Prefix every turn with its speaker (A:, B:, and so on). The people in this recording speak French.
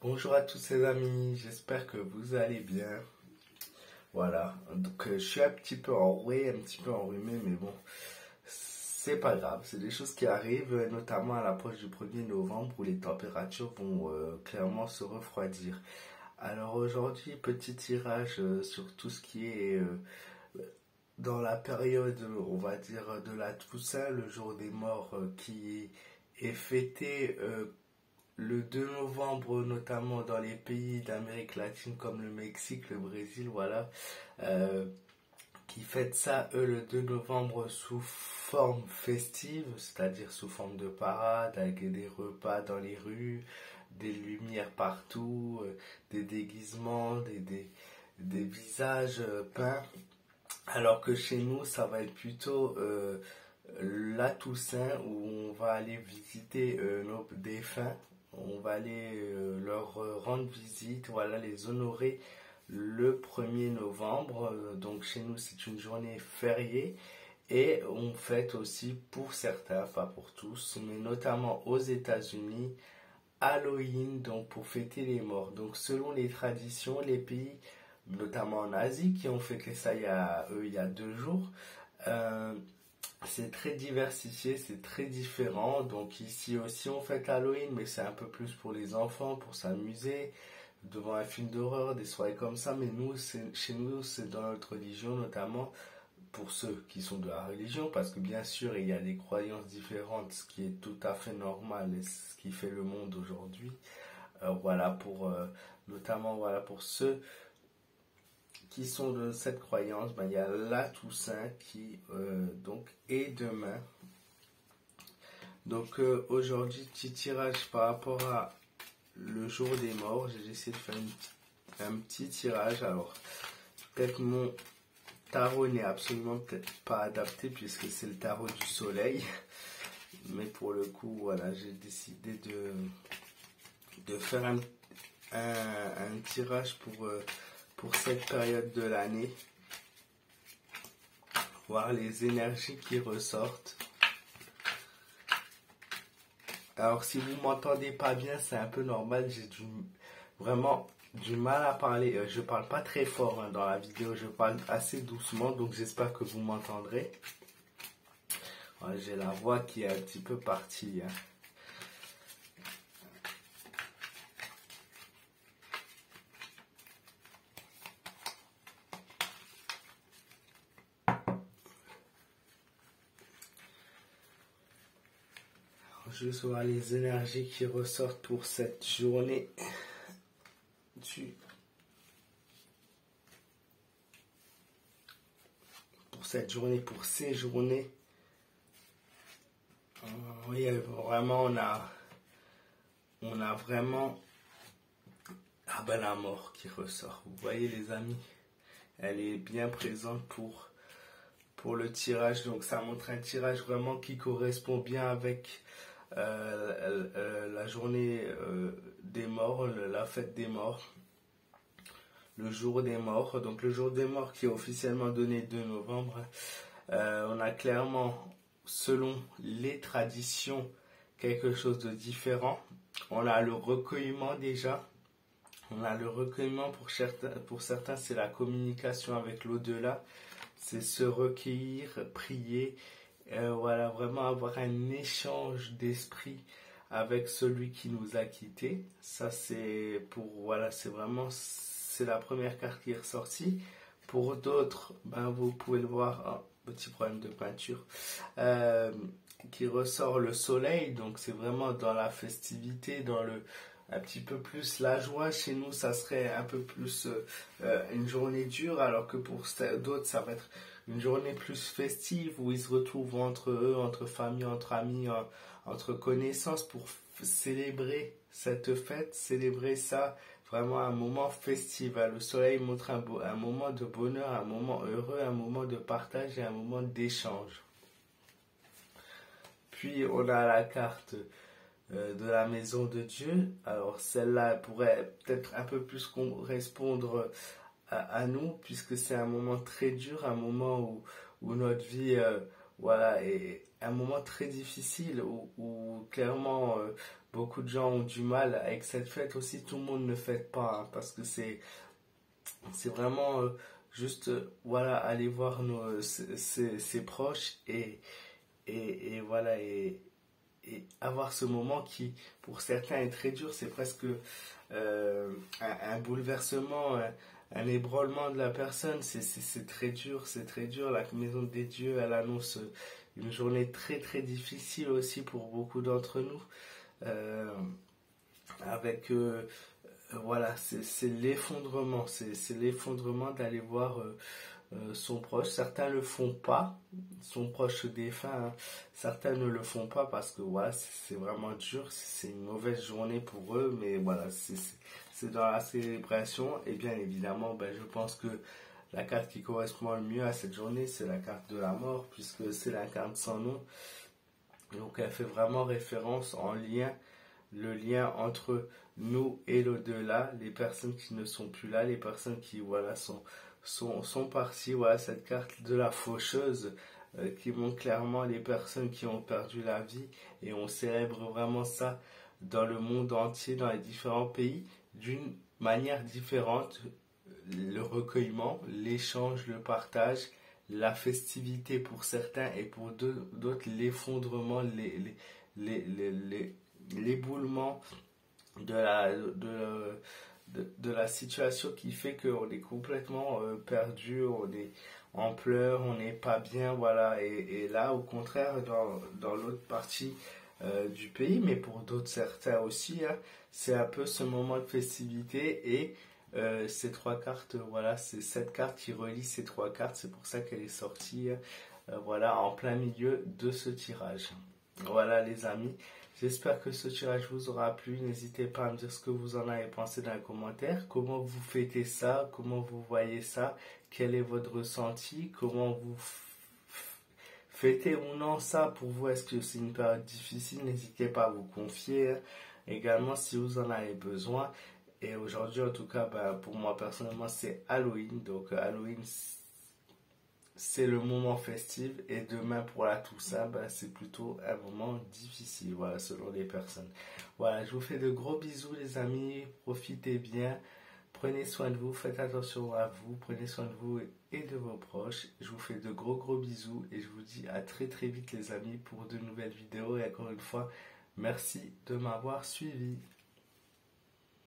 A: Bonjour à tous les amis, j'espère que vous allez bien. Voilà, donc je suis un petit peu enroué, un petit peu enrhumé, mais bon, c'est pas grave, c'est des choses qui arrivent, notamment à l'approche du 1er novembre où les températures vont clairement se refroidir. Alors aujourd'hui, petit tirage sur tout ce qui est dans la période, on va dire, de la Toussaint, le jour des morts qui est fêté le 2 novembre, notamment dans les pays d'Amérique latine comme le Mexique, le Brésil, voilà, euh, qui fêtent ça, eux, le 2 novembre sous forme festive, c'est-à-dire sous forme de parade, avec des repas dans les rues, des lumières partout, des déguisements, des visages peints. Alors que chez nous, ça va être plutôt la Toussaint où on va aller visiter nos défunts, on va aller leur rendre visite, voilà, les honorer le 1er novembre. Donc chez nous, c'est une journée fériée et on fête aussi pour certains, pas pour tous, mais notamment aux États-Unis, Halloween, donc pour fêter les morts. Donc selon les traditions, les pays, notamment en Asie, qui ont fêté ça il y a 2 jours, euh, c'est très diversifié, c'est très différent. Donc ici aussi on fête Halloween, mais c'est un peu plus pour les enfants, pour s'amuser, devant un film d'horreur, des soirées comme ça. Mais nous, chez nous, c'est dans notre religion, notamment pour ceux qui sont de la religion, parce que bien sûr il y a des croyances différentes, ce qui est tout à fait normal et ce qui fait le monde aujourd'hui. Voilà notamment voilà pour ceux qui sont de cette croyance, ben, il y a la Toussaint qui donc est demain. Donc aujourd'hui, petit tirage par rapport à le jour des morts. J'ai essayé de faire un petit tirage. Alors peut-être mon tarot n'est absolument peut-être pas adapté puisque c'est le tarot du soleil. Mais pour le coup, voilà, j'ai décidé de faire un tirage pour cette période de l'année, voir les énergies qui ressortent. Alors si vous m'entendez pas bien, c'est un peu normal, vraiment du mal à parler. Je parle pas très fort dans la vidéo, je parle assez doucement, donc j'espère que vous m'entendrez. J'ai la voix qui est un petit peu partie. Je vais voir les énergies qui ressortent pour cette journée pour ces journées. Oui, vraiment, on a vraiment la mort qui ressort. Vous voyez les amis, elle est bien présente pour le tirage. Donc ça montre un tirage vraiment qui correspond bien avec la journée des morts, la fête des morts, le jour des morts. Donc le jour des morts qui est officiellement donné 2 novembre. On a clairement, selon les traditions, quelque chose de différent. On a le recueillement déjà. On a le recueillement pour certains, c'est la communication avec l'au-delà. C'est se recueillir, prier, voilà, vraiment avoir un échange d'esprit avec celui qui nous a quittés. Ça c'est c'est la première carte qui est ressortie. Pour d'autres, ben, vous pouvez le voir, petit problème de peinture, qui ressort le soleil, donc c'est vraiment dans la festivité, un petit peu plus la joie. Chez nous, ça serait un peu plus une journée dure, alors que pour d'autres, ça va être une journée plus festive où ils se retrouvent entre eux, entre famille, entre amis, entre connaissances pour célébrer cette fête, célébrer ça, vraiment un moment festif. Le soleil montre un moment de bonheur, un moment heureux, un moment de partage et un moment d'échange. Puis on a la carte de la maison de Dieu. Alors celle-là pourrait peut-être un peu plus correspondre à nous, puisque c'est un moment très dur, un moment où notre vie voilà, est un moment très difficile, où clairement beaucoup de gens ont du mal avec cette fête aussi. Tout le monde ne fête pas, hein, parce que c'est vraiment juste, voilà, aller voir ses proches et voilà, et avoir ce moment qui, pour certains, est très dur. C'est presque un bouleversement, un ébranlement de la personne. C'est très dur, c'est très dur. La Maison des Dieux, elle annonce une journée très très difficile aussi pour beaucoup d'entre nous. Euh, avec voilà, c'est l'effondrement, c'est l'effondrement d'aller voir son proche. Certains le font pas, son proche défunt, hein. Certains ne le font pas parce que voilà, c'est vraiment dur, c'est une mauvaise journée pour eux, mais voilà, c'est dans la célébration. Et bien évidemment, ben, je pense que la carte qui correspond le mieux à cette journée, c'est la carte de la mort, puisque c'est la carte sans nom. Donc elle fait vraiment référence en lien, le lien entre nous et l'au-delà, les personnes qui ne sont plus là, les personnes qui voilà sont parties. Voilà cette carte de la faucheuse qui montre clairement les personnes qui ont perdu la vie, et on célèbre vraiment ça dans le monde entier, dans les différents pays, d'une manière différente. Le recueillement, l'échange, le partage, la festivité pour certains, et pour d'autres l'effondrement, l'éboulement de la situation, qui fait qu'on est complètement perdu, on est en pleurs, on n'est pas bien, voilà. Et là, au contraire, dans l'autre partie du pays, mais pour d'autres certains aussi, hein, c'est un peu ce moment de festivité. Et ces trois cartes, voilà, c'est cette carte qui relie ces trois cartes, c'est pour ça qu'elle est sortie, voilà, en plein milieu de ce tirage. Voilà les amis, j'espère que ce tirage vous aura plu. N'hésitez pas à me dire ce que vous en avez pensé dans les commentaires. Comment vous fêtez ça? Comment vous voyez ça? Quel est votre ressenti? Comment vous fêtez ou non ça pour vous? Est-ce que c'est une période difficile? N'hésitez pas à vous confier, hein. Également, si vous en avez besoin. Et aujourd'hui, en tout cas, bah, pour moi personnellement, c'est Halloween. Donc Halloween, c'est le moment festif, et demain pour la Toussaint, bah, c'est plutôt un moment difficile, voilà, selon les personnes. Voilà, je vous fais de gros bisous les amis, profitez bien, prenez soin de vous, faites attention à vous, prenez soin de vous et de vos proches. Je vous fais de gros bisous, et je vous dis à très très vite les amis pour de nouvelles vidéos. Et encore une fois, merci de m'avoir suivi.